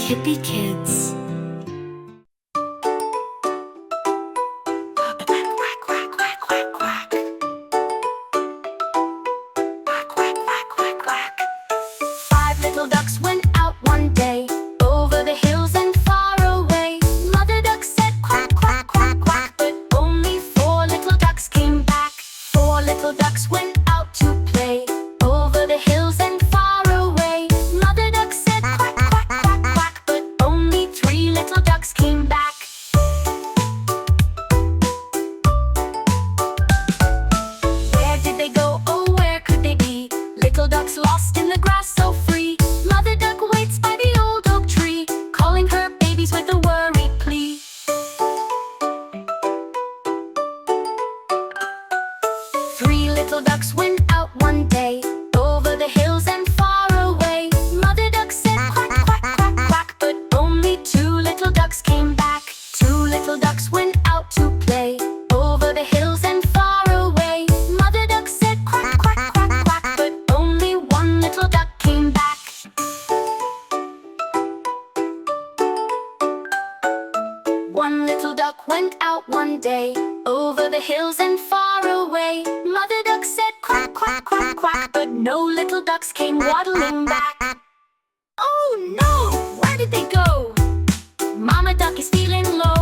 Keppikids. Five little ducks went out one day, over the hills and far away. Mother duck said quack, quack, quack, quack, but only four little ducks came back. Four little ducks went out to play, over the hills and far away. Mother duck said quack, quack, quack, quack, but only three little ducks came back. Where did they go? Oh, where could they be? Little ducks lost in the grass so free. Mother duck waits by the old oak tree, calling her babies with a worried plea. Three little ducks went out one day, over the hills and far away. Mother duck said quack, quack, quack, quack, but only two little ducks came back. Two little ducks went out to play, over the hills and far away. Mother duck said quack, quack, quack, quack, but only one little duck came back. One little duck went out one day, over the hills and far away. Mother duck said quack, quack, quack, quack, but no little ducks came waddling back. Oh no! Where did they go? Mama duck is feeling low.